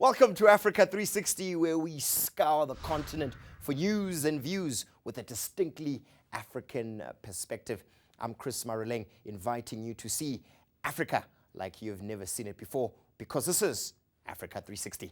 Welcome to Africa 360, where we scour the continent for news and views with a distinctly African perspective. I'm Chris Maruleng, inviting you to see Africa like you've never seen it before, because this is Africa 360.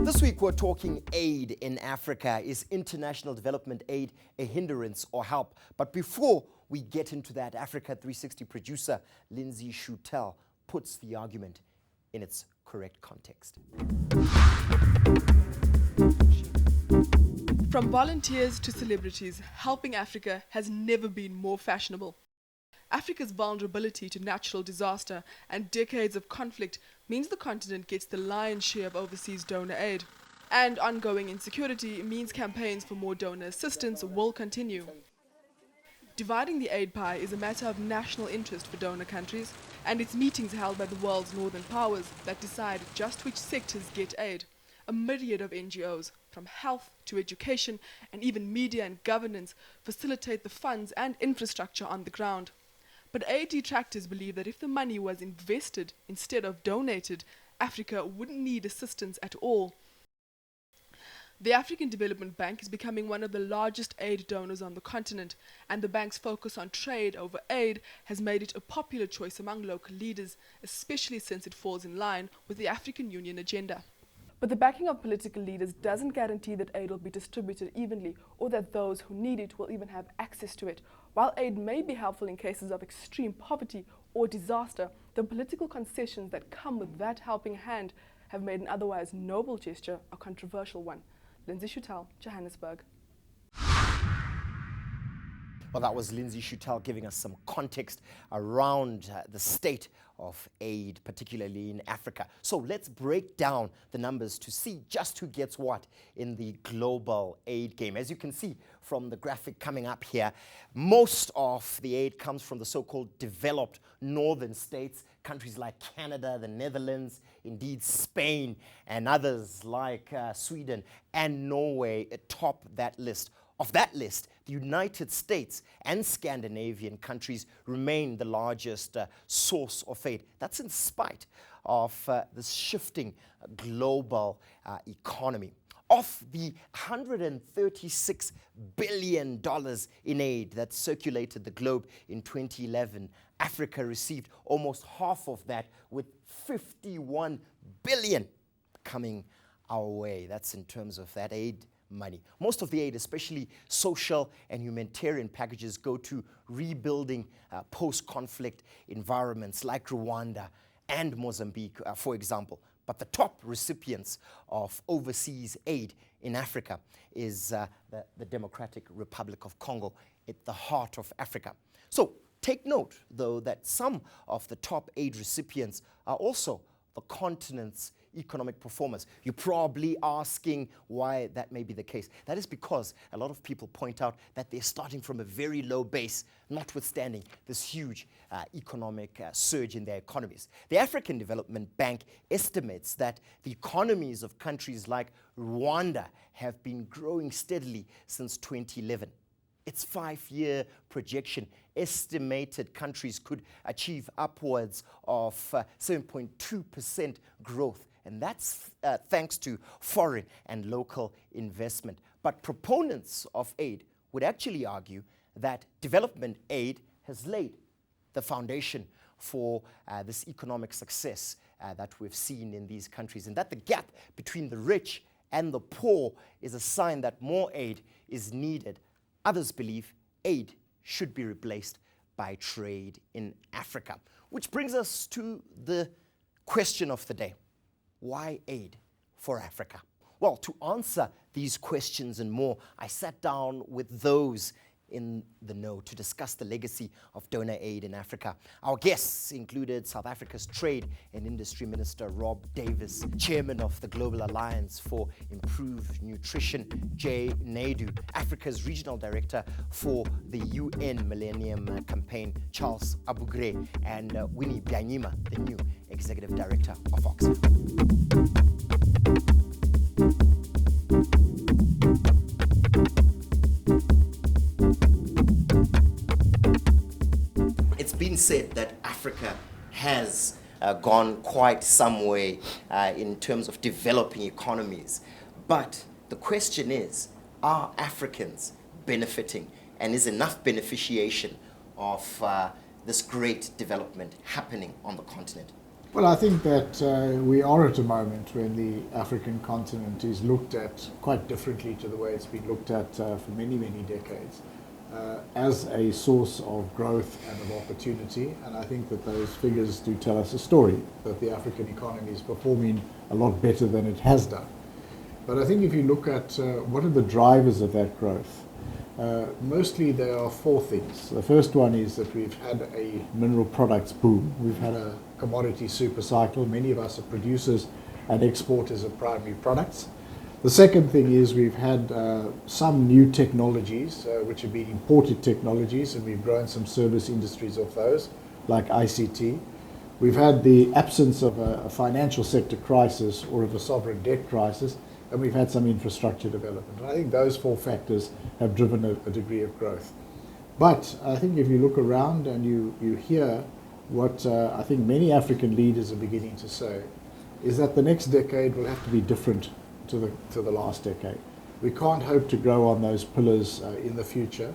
This week we're talking aid in Africa. Is international development aid a hindrance or help? But before we get into that, Africa 360 producer Lindsay Schutel puts the argument in its correct context. From volunteers to celebrities, helping Africa has never been more fashionable. Africa's vulnerability to natural disaster and decades of conflict means the continent gets the lion's share of overseas donor aid. And ongoing insecurity means campaigns for more donor assistance will continue. Dividing the aid pie is a matter of national interest for donor countries, and it's meetings held by the world's northern powers that decide just which sectors get aid. A myriad of NGOs, from health to education and even media and governance, facilitate the funds and infrastructure on the ground. But aid detractors believe that if the money was invested instead of donated, Africa wouldn't need assistance at all. The African Development Bank is becoming one of the largest aid donors on the continent, and the bank's focus on trade over aid has made it a popular choice among local leaders, especially since it falls in line with the African Union agenda. But the backing of political leaders doesn't guarantee that aid will be distributed evenly, or that those who need it will even have access to it. While aid may be helpful in cases of extreme poverty or disaster, the political concessions that come with that helping hand have made an otherwise noble gesture a controversial one. Lindsay Schutel, Johannesburg. Well, that was Lindsay Schutel giving us some context around the state of aid, particularly in Africa. So let's break down the numbers to see just who gets what in the global aid game. As you can see from the graphic coming up here, most of the aid comes from the so-called developed northern states, countries like Canada, the Netherlands, indeed Spain, and others like Sweden and Norway top that list. Of that list, the United States and Scandinavian countries remain the largest source of aid. That's in spite of this shifting global economy. Of the $136 billion in aid that circulated the globe in 2011, Africa received almost half of that, with $51 billion coming our way. That's in terms of that aid money. Most of the aid, especially social and humanitarian packages, go to rebuilding post-conflict environments like Rwanda and Mozambique, for example. But the top recipients of overseas aid in Africa is the Democratic Republic of Congo, at the heart of Africa. So take note, though, that some of the top aid recipients are also the continent's economic performers. You're probably asking why that may be the case. That is because a lot of people point out that they're starting from a very low base, notwithstanding this huge economic surge in their economies. The African Development Bank estimates that the economies of countries like Rwanda have been growing steadily since 2011. Its 5-year projection estimated countries could achieve upwards of 7.2% growth. And that's thanks to foreign and local investment. But proponents of aid would actually argue that development aid has laid the foundation for this economic success that we've seen in these countries, and that the gap between the rich and the poor is a sign that more aid is needed. Others believe aid should be replaced by trade in Africa. Which brings us to the question of the day. Why aid for Africa? Well, to answer these questions and more, I sat down with those in the know to discuss the legacy of donor aid in Africa. Our guests included South Africa's Trade and Industry Minister Rob Davis, Chairman of the Global Alliance for Improved Nutrition, Jay Naidoo, Africa's Regional Director for the UN Millennium Campaign, Charles Abugre, and Winnie Byanyima, the new Executive Director of Oxfam. been said that Africa has gone quite some way in terms of developing economies. But the question is, are Africans benefiting? And is enough beneficiation of this great development happening on the continent? Well, I think that we are at a moment when the African continent is looked at quite differently to the way it's been looked at for many, many decades, as a source of growth and of opportunity. And I think that those figures do tell us a story, that the African economy is performing a lot better than it has done. But I think if you look at what are the drivers of that growth, mostly there are four things. The first one is that we've had a mineral products boom. We've had a commodity super cycle. Many of us are producers and exporters of primary products. The second thing is we've had some new technologies, which have been imported technologies, and we've grown some service industries of those, like ICT. We've had the absence of a financial sector crisis or of a sovereign debt crisis, and we've had some infrastructure development. And I think those four factors have driven a degree of growth. But I think if you look around and you hear what I think many African leaders are beginning to say, is that the next decade will have to be different to the last decade. We can't hope to grow on those pillars in the future,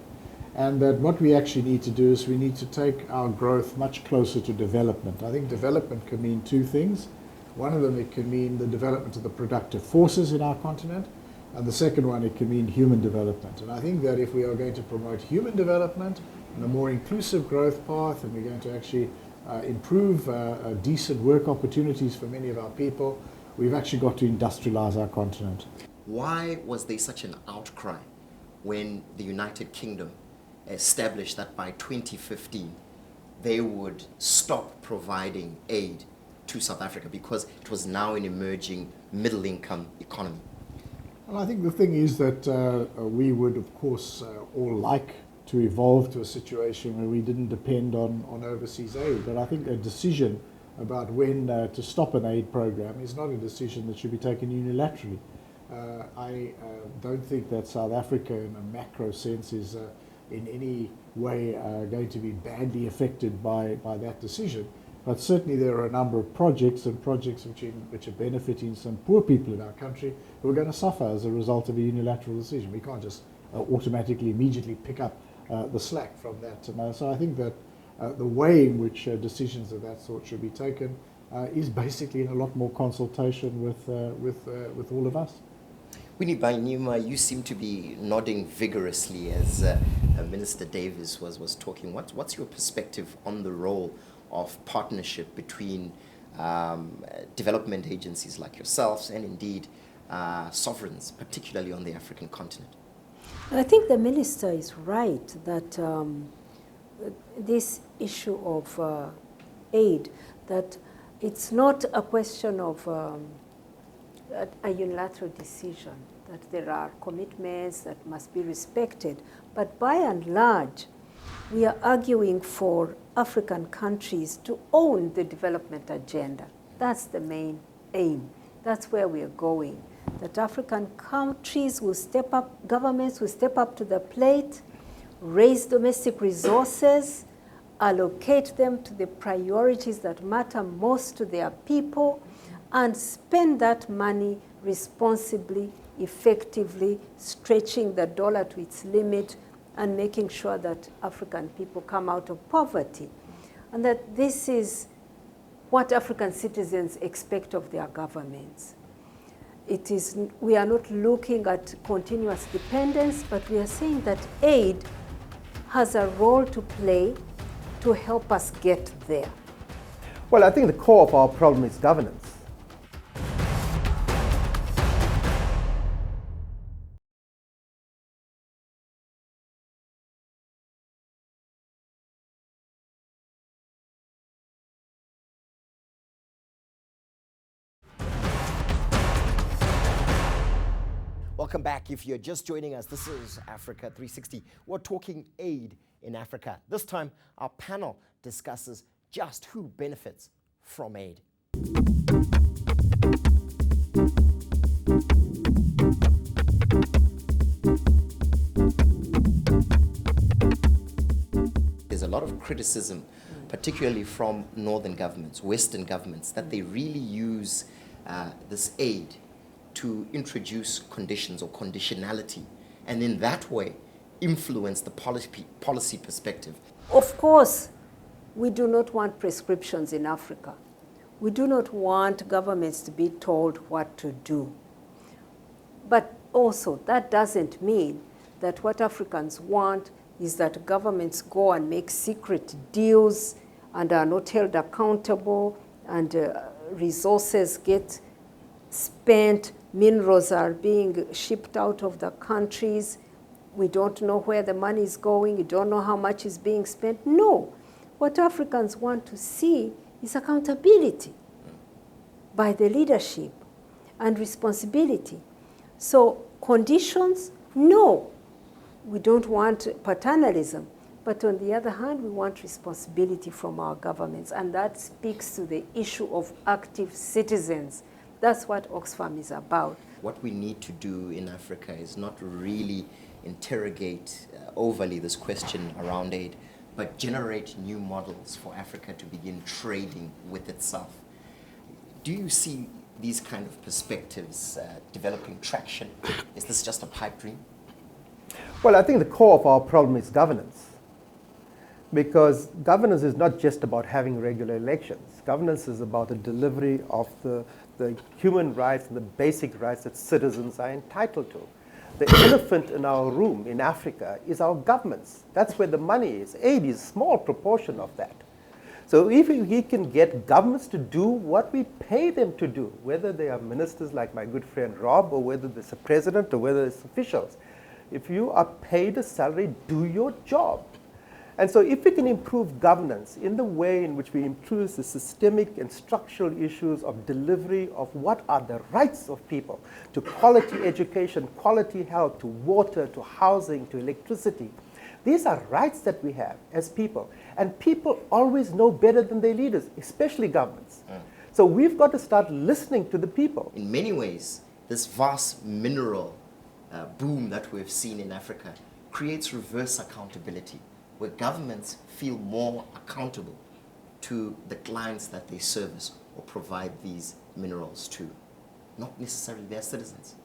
and that what we actually need to do is we need to take our growth much closer to development. I think development can mean two things. One of them, it can mean the development of the productive forces in our continent, and the second one, it can mean human development. And I think that if we are going to promote human development and a more inclusive growth path, and we're going to actually improve decent work opportunities for many of our people, we've actually got to industrialize our continent. Why was there such an outcry when the United Kingdom established that by 2015 they would stop providing aid to South Africa because it was now an emerging middle-income economy? Well, I think the thing is that we would, of course, all like to evolve to a situation where we didn't depend on overseas aid. But I think a decision about when to stop an aid program is not a decision that should be taken unilaterally. I don't think that South Africa, in a macro sense, is in any way going to be badly affected by that decision. But certainly there are a number of projects which are benefiting some poor people in our country who are going to suffer as a result of a unilateral decision. We can't just automatically, immediately pick up the slack from that. So I think that the way in which decisions of that sort should be taken is basically in a lot more consultation with all of us. Winnie Byanyima, you seem to be nodding vigorously as Minister Davis was talking. What's your perspective on the role of partnership between development agencies like yourselves and indeed sovereigns, particularly on the African continent? I think the minister is right that this issue of aid, that it's not a question of a unilateral decision, that there are commitments that must be respected. But by and large, we are arguing for African countries to own the development agenda. That's the main aim. That's where we are going. That African countries will step up, governments will step up to the plate, raise domestic resources, allocate them to the priorities that matter most to their people, and spend that money responsibly, effectively, stretching the dollar to its limit and making sure that African people come out of poverty. And that this is what African citizens expect of their governments. We are not looking at continuous dependence, but we are saying that aid has a role to play to help us get there. Well, I think the core of our problem is governance. Welcome back. If you're just joining us, this is Africa 360. We're talking aid in Africa. This time, our panel discusses just who benefits from aid. There's a lot of criticism particularly from northern governments, Western governments, that they really use this aid to introduce conditions or conditionality, and in that way influence the policy perspective? Of course, we do not want prescriptions in Africa. We do not want governments to be told what to do. But also, that doesn't mean that what Africans want is that governments go and make secret deals and are not held accountable, and resources get spent, minerals are being shipped out of the countries. We don't know where the money is going. You don't know how much is being spent. No. What Africans want to see is accountability by the leadership and responsibility. So conditions, no. We don't want paternalism. But on the other hand, we want responsibility from our governments. And that speaks to the issue of active citizens. That's what Oxfam is about. What we need to do in Africa is not really interrogate overly this question around aid, but generate new models for Africa to begin trading with itself. Do you see these kind of perspectives developing traction? Is this just a pipe dream? Well, I think the core of our problem is governance. Because governance is not just about having regular elections. Governance is about the delivery of the human rights and the basic rights that citizens are entitled to. The elephant in our room in Africa is our governments. That's where the money is. Aid is a small proportion of that. So if we can get governments to do what we pay them to do, whether they are ministers like my good friend Rob, or whether there's a president, or whether it's officials, if you are paid a salary, do your job. And so if we can improve governance in the way in which we improve the systemic and structural issues of delivery of what are the rights of people to quality education, quality health, to water, to housing, to electricity, these are rights that we have as people. And people always know better than their leaders, especially governments. So we've got to start listening to the people. In many ways, this vast mineral boom that we've seen in Africa creates reverse accountability, where governments feel more accountable to the clients that they service or provide these minerals to, not necessarily their citizens.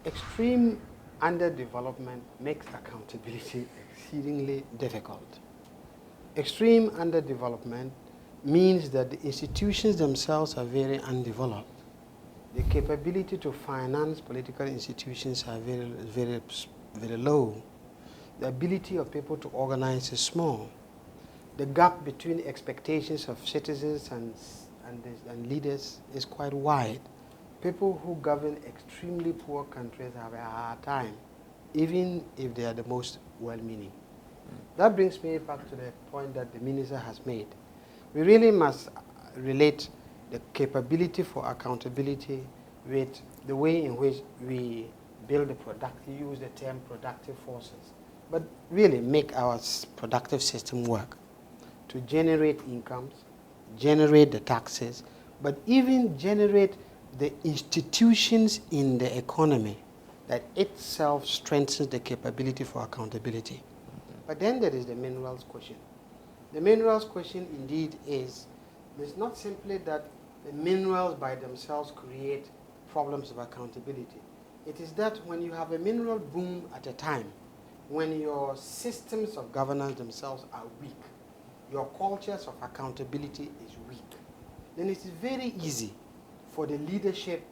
Extreme underdevelopment makes accountability exceedingly difficult. Extreme underdevelopment means that the institutions themselves are very undeveloped. The capability to finance political institutions are very low. The ability of people to organize is small. The gap between expectations of citizens and leaders is quite wide. People who govern extremely poor countries have a hard time, even if they are the most well-meaning. That brings me back to the point that the minister has made. We really must relate the capability for accountability with the way in which we build the productive, use the term productive forces, but really make our productive system work to generate incomes, generate the taxes, but even generate the institutions in the economy that itself strengthens the capability for accountability. But then there is the minerals question. The minerals question indeed is, it's not simply that the minerals by themselves create problems of accountability. It is that when you have a mineral boom at a time, when your systems of governance themselves are weak, your cultures of accountability is weak, then it is very easy for the leadership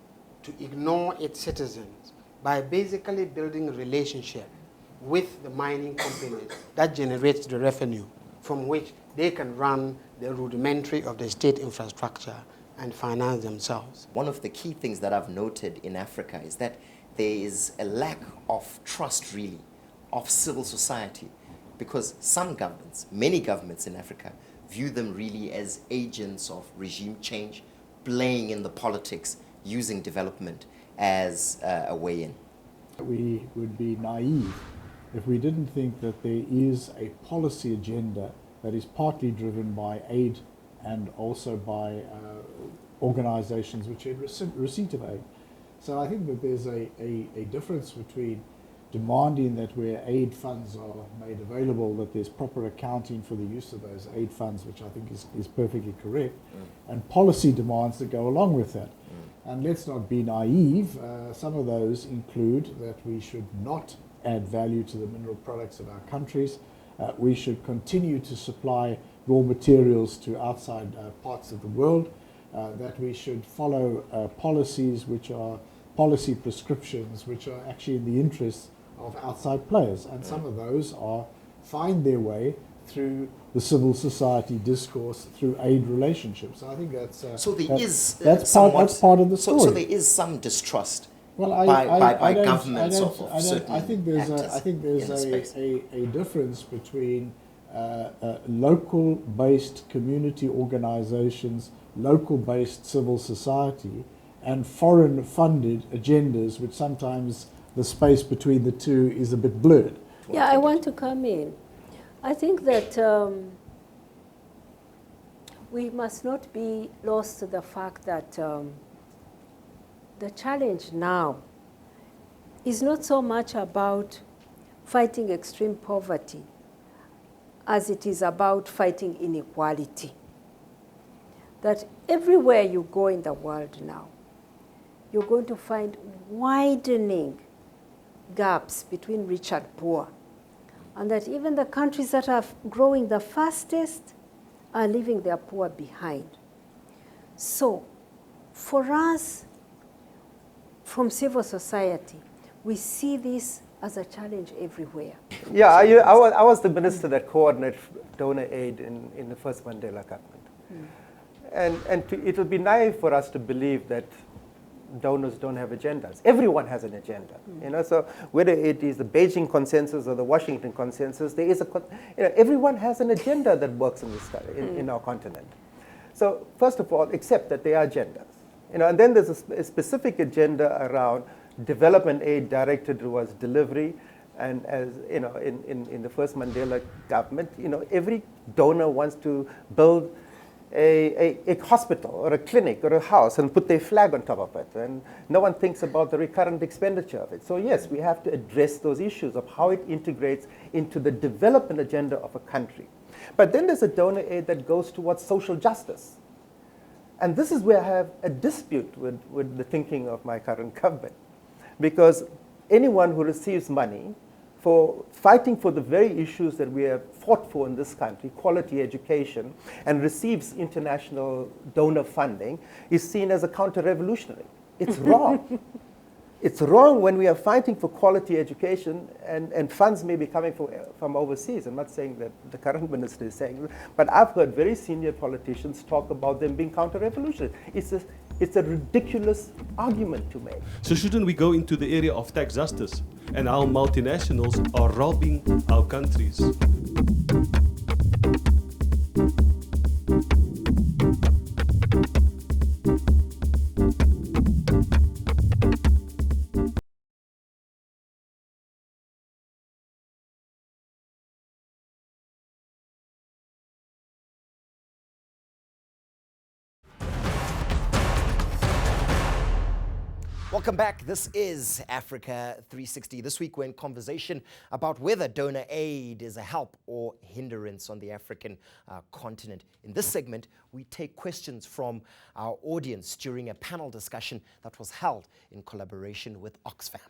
to ignore its citizens by basically building a relationship with the mining companies that generates the revenue from which they can run the rudimentary of the state infrastructure and finance themselves. One of the key things that I've noted in Africa is that there is a lack of trust, really, of civil society, because some governments, many governments in Africa, view them really as agents of regime change, playing in the politics, using development as a way in. We would be naive if we didn't think that there is a policy agenda that is partly driven by aid and also by organizations which are in receipt of aid. So I think that there's a difference between demanding that where aid funds are made available, that there's proper accounting for the use of those aid funds, which I think is perfectly correct, and policy demands that go along with that. And let's not be naive. Some of those include that we should not add value to the mineral products of our countries. We should continue to supply raw materials to outside parts of the world, that we should follow policies which are policy prescriptions which are actually in the interests of outside players. And some of those find their way through the civil society discourse, through aid relationships. I think that's so there is that's part of the story. So there is some distrust. Well, by governments I think there's a difference between local-based community organizations, local-based civil society, and foreign-funded agendas, which sometimes the space between the two is a bit blurred. Yeah, I want to come in. I think that we must not be lost to the fact that the challenge now is not so much about fighting extreme poverty as it is about fighting inequality. That everywhere you go in the world now, you're going to find widening gaps between rich and poor. And that even the countries that are growing the fastest are leaving their poor behind. So for us, from civil society, we see this as a challenge everywhere. Yeah, I was the minister that coordinated donor aid in the first Mandela government. And it would be naive for us to believe that donors don't have agendas. Everyone has an agenda, you know. So whether it is the Beijing consensus or the Washington consensus, there is everyone has an agenda that works in this in our continent. So first of all, accept that there are agendas, you know, and then there's a specific agenda around development aid directed towards delivery. And as you know, in the first Mandela government, you know, every donor wants to build a hospital or a clinic or a house and put their flag on top of it. And no one thinks about the recurrent expenditure of it. So yes, we have to address those issues of how it integrates into the development agenda of a country. But then there's a donor aid that goes towards social justice. And this is where I have a dispute with the thinking of my current government. Because anyone who receives money for fighting for the very issues that we have fought for in this country, quality education, and receives international donor funding, is seen as a counter-revolutionary. It's wrong. It's wrong when we are fighting for quality education and funds may be coming from overseas. I'm not saying that the current minister is saying that, but I've heard very senior politicians talk about them being counter-revolutionary. It's a ridiculous argument to make. So shouldn't we go into the area of tax justice and how multinationals are robbing our countries? Welcome back. This is Africa 360. This week we're in conversation about whether donor aid is a help or hindrance on the African continent. In this segment, we take questions from our audience during a panel discussion that was held in collaboration with Oxfam.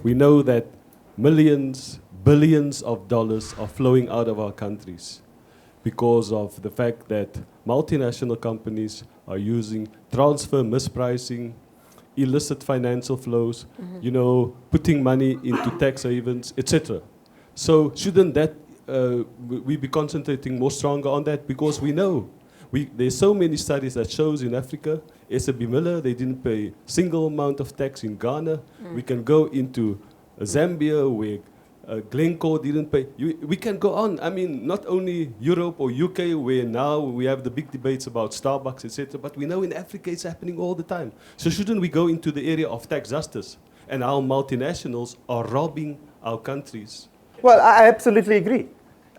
We know that millions, billions of dollars are flowing out of our countries because of the fact that multinational companies are using transfer mispricing, illicit financial flows, you know, putting money into tax havens, etc. So shouldn't that we be concentrating more stronger on that? Because we know there's so many studies that shows in Africa, SAB Miller, they didn't pay a single amount of tax in Ghana. We can go into Zambia, where Glencore didn't pay. We can go on. I mean, not only Europe or UK, where now we have the big debates about Starbucks, etc., but we know in Africa it's happening all the time. So shouldn't we go into the area of tax justice and how multinationals are robbing our countries? Well, I absolutely agree.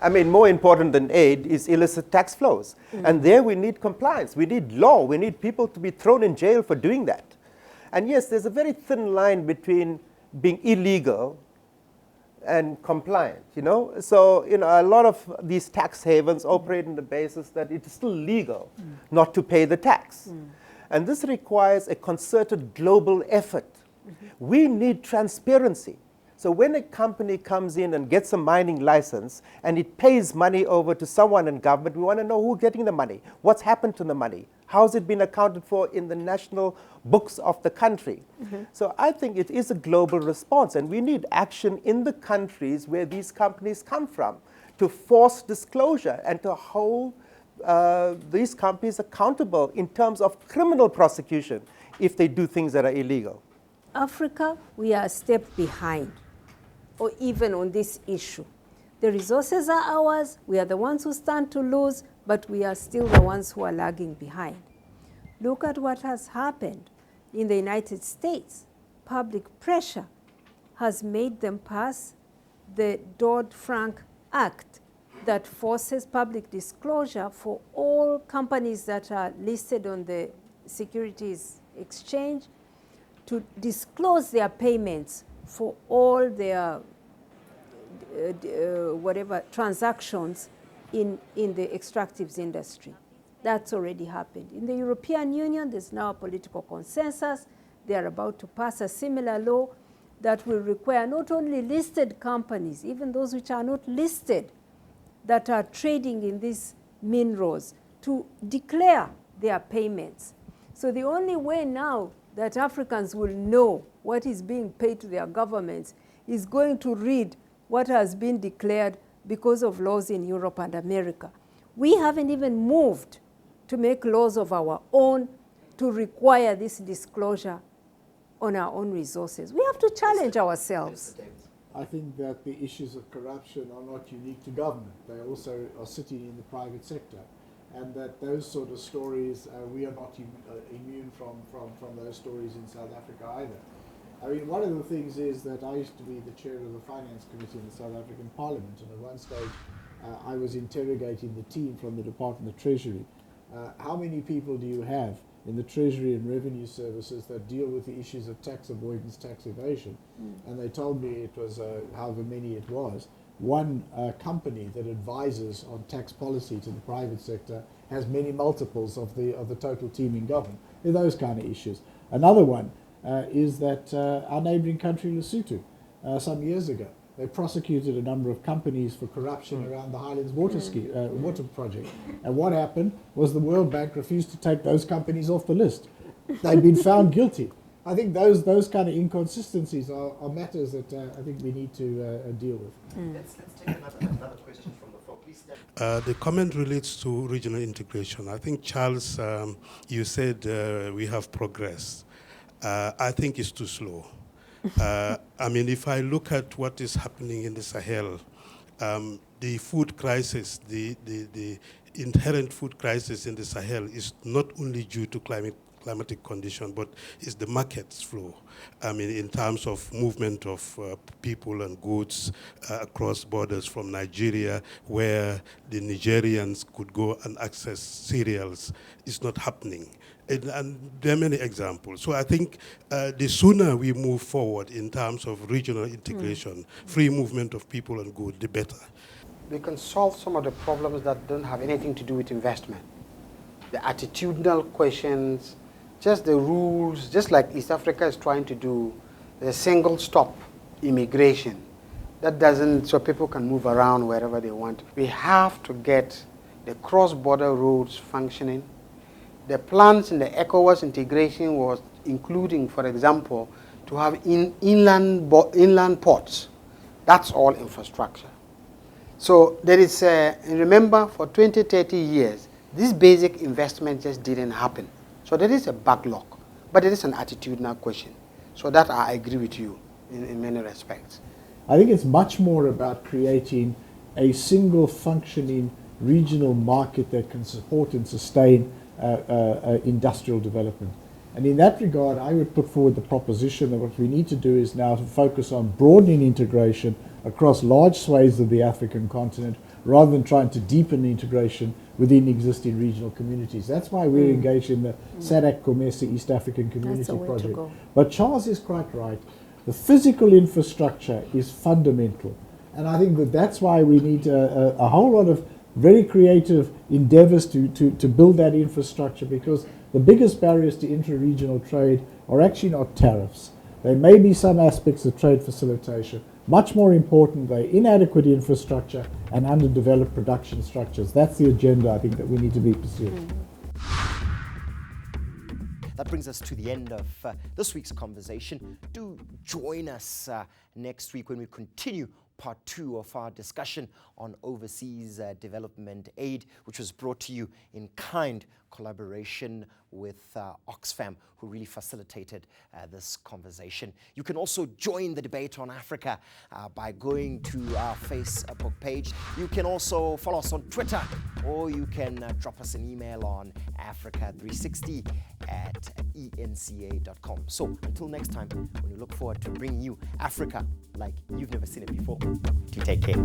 I mean, more important than aid is illicit tax flows. And there we need compliance. We need law. We need people to be thrown in jail for doing that. And yes, there's a very thin line between being illegal and compliant, you know. So, you know, a lot of these tax havens operate on the basis that it is still legal not to pay the tax. And this requires a concerted global effort. We need transparency. So when a company comes in and gets a mining license and it pays money over to someone in government, we want to know who's getting the money, what's happened to the money, how's it been accounted for in the national books of the country. So I think it is a global response, and we need action in the countries where these companies come from to force disclosure and to hold these companies accountable in terms of criminal prosecution if they do things that are illegal. Africa, we are a step behind, or even on this issue. The resources are ours, we are the ones who stand to lose, but we are still the ones who are lagging behind. Look at what has happened in the United States. Public pressure has made them pass the Dodd-Frank Act that forces public disclosure for all companies that are listed on the Securities Exchange to disclose their payments for all their whatever transactions in the extractives industry. That's already happened. In the European Union, there's now a political consensus. They are about to pass a similar law that will require not only listed companies, even those which are not listed, that are trading in these minerals, to declare their payments. So the only way now that Africans will know what is being paid to their governments is going to read what has been declared because of laws in Europe and America. We haven't even moved to make laws of our own to require this disclosure on our own resources. We have to challenge ourselves. I think that the issues of corruption are not unique to government. They also are sitting in the private sector. And that those sort of stories, we are not immune from those stories in South Africa either. I mean, one of the things is that I used to be the chair of the Finance Committee in the South African Parliament, and at one stage I was interrogating the team from the Department of Treasury. How many people do you have in the Treasury and Revenue Services that deal with the issues of tax avoidance, tax evasion? And they told me it was however many it was. One company that advises on tax policy to the private sector has many multiples of the total team in government. They're those kind of issues. Another one is that our neighbouring country, Lesotho, some years ago, they prosecuted a number of companies for corruption around the Highlands water project. And what happened was the World Bank refused to take those companies off the list. They'd been found guilty. I think those kind of inconsistencies are matters that I think we need to deal with. Let's take another question from the floor. Please stand. The comment relates to regional integration. I think, Charles, you said we have progressed. I think it's too slow. I mean, if I look at what is happening in the Sahel, the food crisis, the inherent food crisis in the Sahel is not only due to climatic condition, but it's the markets flow. I mean, in terms of movement of people and goods across borders from Nigeria, where the Nigerians could go and access cereals, it's not happening. And there are many examples. So I think the sooner we move forward in terms of regional integration, free movement of people and goods, the better. We can solve some of the problems that don't have anything to do with investment. The attitudinal questions, just the rules, just like East Africa is trying to do, the single stop immigration. That doesn't, so people can move around wherever they want. We have to get the cross-border roads functioning. The plans in the ECOWAS integration was including, for example, to have inland ports. That's all infrastructure. So there is, remember, for 20, 30 years, this basic investment just didn't happen. So there is a backlog, but it is an attitudinal question. So that I agree with you in many respects. I think it's much more about creating a single functioning regional market that can support and sustain industrial development. And in that regard, I would put forward the proposition that what we need to do is now to focus on broadening integration across large swathes of the African continent, rather than trying to deepen integration within existing regional communities. That's why we're engaged in the SADC COMESA East African Community the way to Project. go. But Charles is quite right. The physical infrastructure is fundamental. And I think that that's why we need a whole lot of very creative endeavors to build that infrastructure, because the biggest barriers to intra-regional trade are actually not tariffs. There may be some aspects of trade facilitation. Much more important, they're inadequate infrastructure and underdeveloped production structures. That's the agenda I think that we need to be pursuing. That brings us to the end of this week's conversation. Do join us next week when we continue part 2 of our discussion on overseas development aid, which was brought to you in kind collaboration with Oxfam, who really facilitated this conversation. You can also join the debate on Africa by going to our Facebook page. You can also follow us on Twitter, or you can drop us an email on africa360@enca.com. So until next time, when we look forward to bringing you Africa like you've never seen it before, do take care.